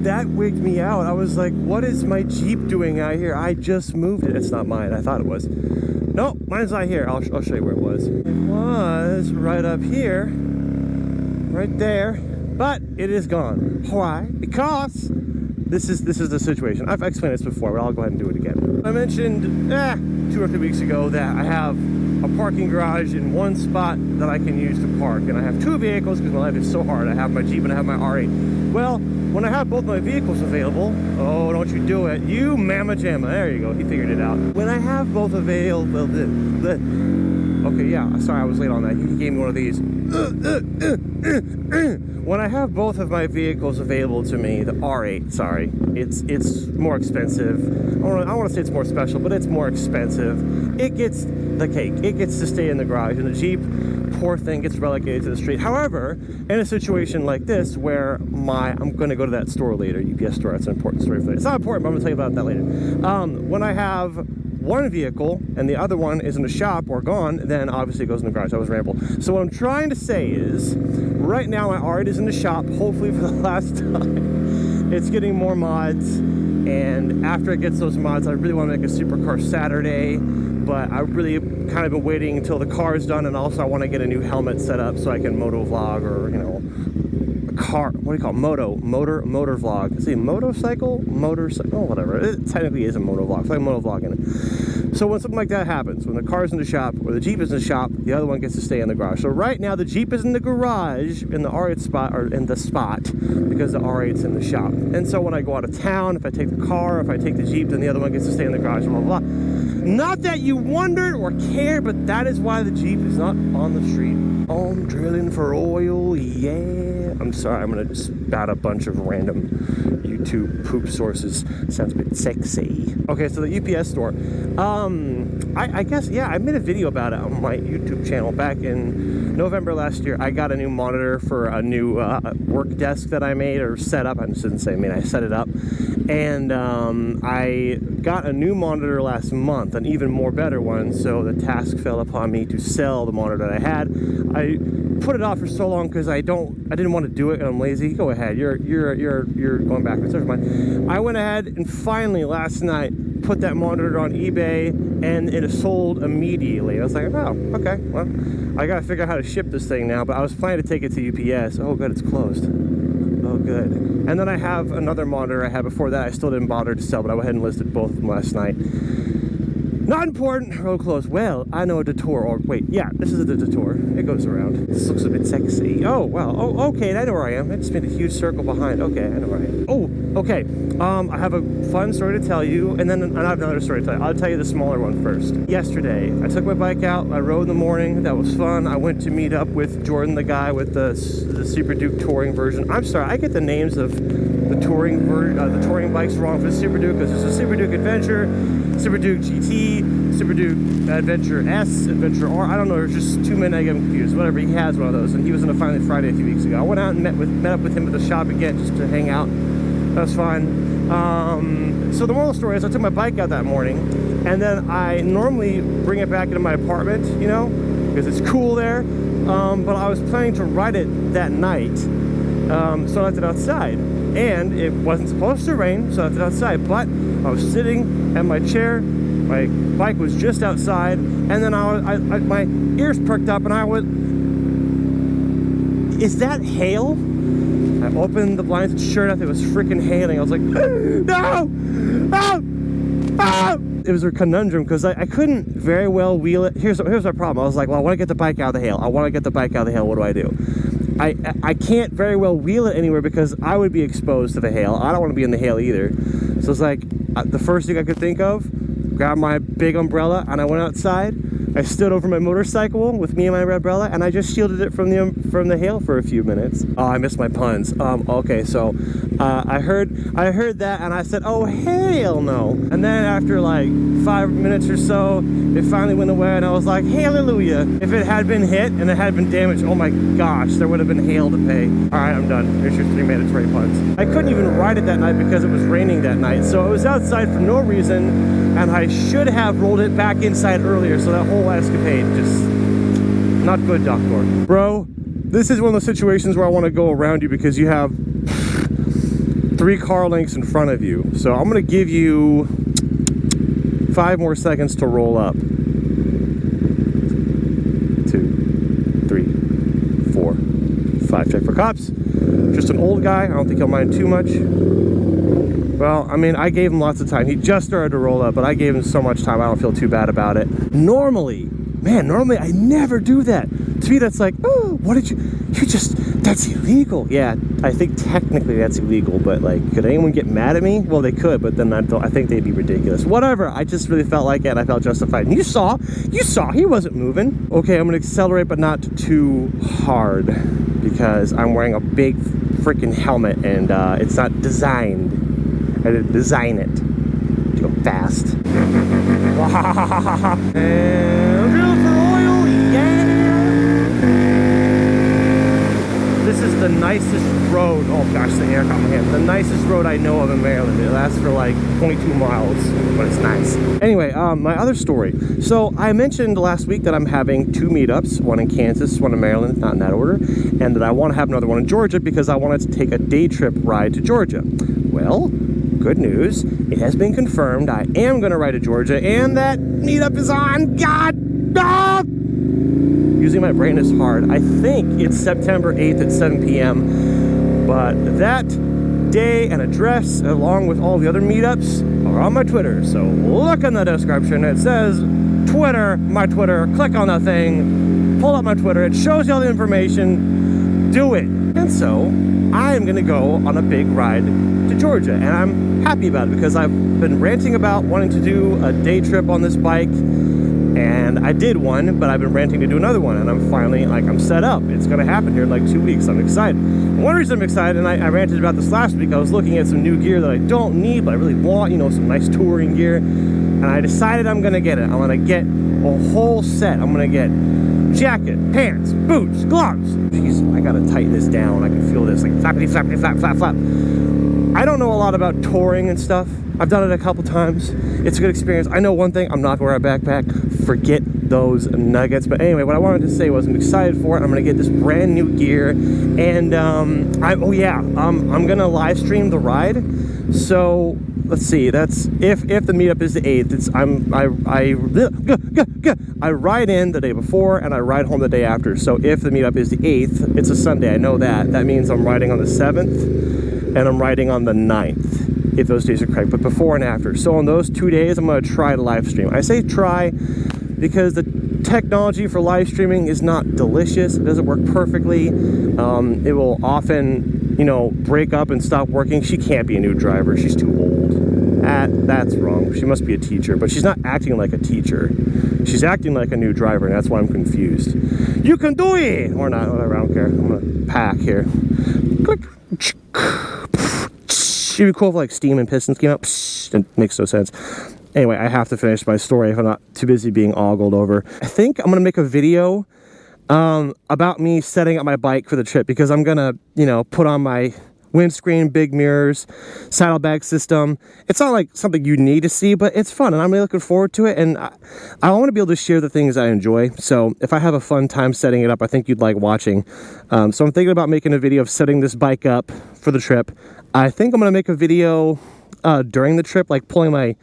that wigged me out. I was like, what is my Jeep doing out here? I just moved it. It's not mine. I thought it was. Nope, mine's not here. I'll show you where it was. It was right up here. Right there. But it is gone. Why? Because this is the situation. I've explained this before, but I'll go ahead and do it again. I mentioned 2 or 3 weeks ago that I have a parking garage in one spot that I can use to park, and I have 2 vehicles because my life is so hard. I have my Jeep and I have my R8. Well, when I have both my vehicles available, oh, don't you do it, you mamma jamma. There you go, he figured it out. When I have both available, okay, yeah, sorry I was late on that. He gave me one of these. When I have both of my vehicles available to me, the R8, sorry, it's more expensive. I don't want to say it's more special, but it's more expensive. It gets the cake. It gets to stay in the garage, and the Jeep, poor thing, gets relegated to the street. However, in a situation like this where I'm going to go to that store later, UPS store, that's an important story for later. It's not important, but I'm going to tell you about that later. When I have one vehicle and the other one is in the shop or gone, then obviously it goes in the garage. I was ramble. So what I'm trying to say is, right now my R8 is in the shop, hopefully for the last time. It's getting more mods, and after it gets those mods, I really want to make a supercar Saturday, but I really kind of been waiting until the car is done, and also I want to get a new helmet set up so I can moto vlog, or, you know, car, what do you call it? Motor vlog. Is it a motorcycle? Oh, whatever. It technically is a moto vlog. It's like a moto vlog in it. So when something like that happens, when the car's in the shop or the Jeep is in the shop, the other one gets to stay in the garage. So right now the Jeep is in the garage in the R8 spot, or in the spot, because the R8's in the shop. And so when I go out of town, if I take the car, if I take the Jeep, then the other one gets to stay in the garage, blah, blah, blah. Not that you wondered or cared, but that is why the Jeep is not on the street. Oh, I'm drilling for oil, yeah. I'm sorry, I'm gonna just spat a bunch of random YouTube poop sources. Sounds a bit sexy. Okay, so the UPS store. I guess, yeah, I made a video about it on my YouTube channel back in November last year. I got a new monitor for a new work desk that I made, or set up. I shouldn't say made, I set it up. And I got a new monitor last month, an even more better one, so the task fell upon me to sell the monitor that I had. I put it off for so long because I didn't want to do it, and I'm lazy. Go ahead, you're going backwards. Never mind. I went ahead and finally last night put that monitor on eBay, and it sold immediately. I was like, oh, okay, well, I gotta figure out how to ship this thing now, but I was planning to take it to UPS. Oh good, it's closed. Oh good. And then I have another monitor I had before that I still didn't bother to sell, but I went ahead and listed both of them last night. Not important. Road closed. Well, I know a detour. Or wait, yeah, this is the detour. It goes around. This looks a bit sexy. Oh, well. Oh, okay. I know where I am. I just made a huge circle behind. Okay, I know where I am. Oh, okay. I have a fun story to tell you, and then I have another story to tell you. I'll tell you the smaller one first. Yesterday, I took my bike out. I rode in the morning. That was fun. I went to meet up with Jordan, the guy with the Super Duke touring version. I'm sorry, I get the names of the touring bikes wrong for the Super Duke, because there's a Super Duke Adventure, Super Duke GT, Super Duke Adventure S, Adventure R. I don't know, there's just too many, I get confused. Whatever, he has one of those, and he was in a Finally Friday a few weeks ago. I went out and met up with him at the shop again just to hang out. That was fun. So the moral story is I took my bike out that morning, and then I normally bring it back into my apartment, you know, because it's cool there. But I was planning to ride it that night, so I left it outside. And it wasn't supposed to rain, so I left it outside. But I was sitting at my chair, my bike was just outside, and then my ears perked up, and I went, is that hail? I opened the blinds, and sure enough, it was freaking hailing. I was like, no! Oh! Oh! It was a conundrum, because I couldn't very well wheel it. Here's my problem. I was like, well, I want to get the bike out of the hail. What do I do? I can't very well wheel it anywhere because I would be exposed to the hail. I don't want to be in the hail either. So it's like, the first thing I could think of, grabbed my big umbrella, and I went outside. I stood over my motorcycle with me and my umbrella, and I just shielded it from the hail for a few minutes. Oh, I missed my puns. Okay, so I heard that, and I said, oh, hell no. And then after like 5 minutes or so, it finally went away, and I was like, hallelujah. If it had been hit and it had been damaged, oh my gosh, there would have been hail to pay. All right, I'm done. Here's your 3 mandatory puns. I couldn't even ride it that night because it was raining that night, so I was outside for no reason, and I should have rolled it back inside earlier, so that whole escapade just not good, doctor. Bro, this is one of those situations where I want to go around you because you have 3 car lengths in front of you. So I'm gonna give you 5 more seconds to roll up. 2, 3, 4, 5. Check for cops. Just an old guy. I don't think he'll mind too much. Well, I mean, I gave him lots of time. He just started to roll up, but I gave him so much time, I don't feel too bad about it. Normally I never do that. To me, that's like, oh, what did you just, that's illegal. Yeah, I think technically that's illegal, but like, could anyone get mad at me? Well, they could, but then I think they'd be ridiculous. Whatever, I just really felt like it, and I felt justified. And you saw, he wasn't moving. Okay, I'm gonna accelerate, but not too hard, because I'm wearing a big freaking helmet, and it's not designed. I didn't design it to go fast. And drill for oil, yeah! This is the nicest road. Oh gosh, the air caught my hand. The nicest road I know of in Maryland. It lasts for like 22 miles, but it's nice. Anyway, my other story. So I mentioned last week that I'm having 2 meetups, one in Kansas, one in Maryland, not in that order, and that I want to have another one in Georgia because I wanted to take a day trip ride to Georgia. Well, good news, it has been confirmed. I am going to ride to Georgia, and that meetup is on. God! Ah! Using my brain is hard. I think it's September 8th at 7 p.m. But that day and address, along with all the other meetups, are on my Twitter. So look in the description. It says Twitter, my Twitter. Click on that thing. Pull up my Twitter. It shows you all the information. Do it. And so I am going to go on a big ride to Georgia. And I'm happy about it because I've been ranting about wanting to do a day trip on this bike. And I did one, but I've been ranting to do another one, and I'm finally, like, I'm set up. It's gonna happen here in like 2 weeks. I'm excited. One reason I'm excited, and I ranted about this last week, I was looking at some new gear that I don't need, but I really want, you know, some nice touring gear. And I decided I'm gonna get it. I'm gonna get a whole set. I'm gonna get jacket, pants, boots, gloves. Jeez, I gotta tighten this down. I can feel this, like, flappity, flappity, flap, flap, flap. I don't know a lot about touring and stuff. I've done it a couple times. It's a good experience. I know one thing, I'm not gonna wear a backpack. Forget those nuggets. But anyway, what I wanted to say was I'm excited for it. I'm gonna get this brand new gear, and I'm gonna live stream the ride. So let's see, that's if the meetup is the 8th, it's I ride in the day before and I ride home the day after. So if the meetup is the 8th, it's a Sunday, I know that. That means I'm riding on the 7th and I'm riding on the 9th. If those days are correct, but before and after. So on those 2 days, I'm going to try to live stream. I say try because the technology for live streaming is not delicious. It doesn't work perfectly. It will often, you know, break up and stop working. She can't be a new driver. She's too old. That's wrong. She must be a teacher, but she's not acting like a teacher. She's acting like a new driver, and that's why I'm confused. You can do it! Or not, whatever, I don't care. I'm going to pack here. Click. It'd be cool if like steam and pistons came out. It makes no sense. Anyway, I have to finish my story if I'm not too busy being ogled over. I think I'm gonna make a video about me setting up my bike for the trip, because I'm gonna, you know, put on my windscreen, big mirrors, saddlebag system. It's not like something you need to see, but it's fun, and I'm really looking forward to it. And I want to be able to share the things I enjoy. So if I have a fun time setting it up, I think you'd like watching. So I'm thinking about making a video of setting this bike up for the trip. I think I'm going to make a video during the trip, like pulling my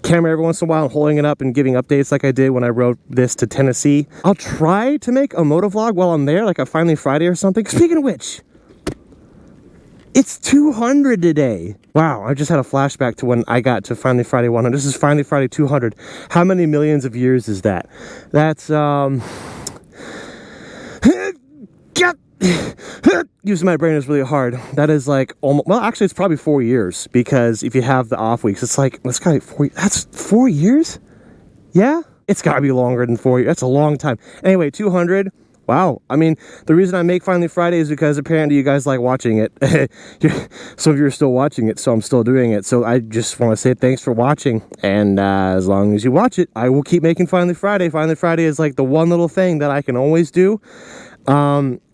camera every once in a while and holding it up and giving updates like I did when I rode this to Tennessee. I'll try to make a motovlog while I'm there, like a Finally Friday or something. Speaking of which, it's 200 today. Wow, I just had a flashback to when I got to Finally Friday 100. This is Finally Friday 200. How many millions of years is that? That's, using my brain is really hard. That is like almost, well, actually it's probably 4 years, because if you have the off weeks, it's like, it's gotta be 4, that's 4 years? Yeah? It's gotta be longer than 4 years. That's a long time. Anyway, 200. Wow. I mean, the reason I make Finally Friday is because apparently you guys like watching it. Some of you are still watching it, so I'm still doing it. So I just want to say thanks for watching. And as long as you watch it, I will keep making Finally Friday. Finally Friday is like the one little thing that I can always do.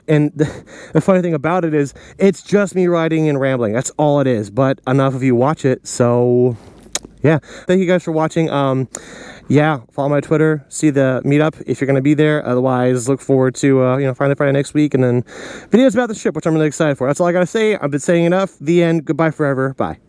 And the funny thing about it is, it's just me riding and rambling. That's all it is. But enough of you watch it, so yeah, thank you guys for watching. Yeah, follow my Twitter, see the meetup if you're going to be there. Otherwise, look forward to, Friday next week, and then videos about the trip, which I'm really excited for. That's all I got to say. I've been saying enough. The end. Goodbye forever. Bye.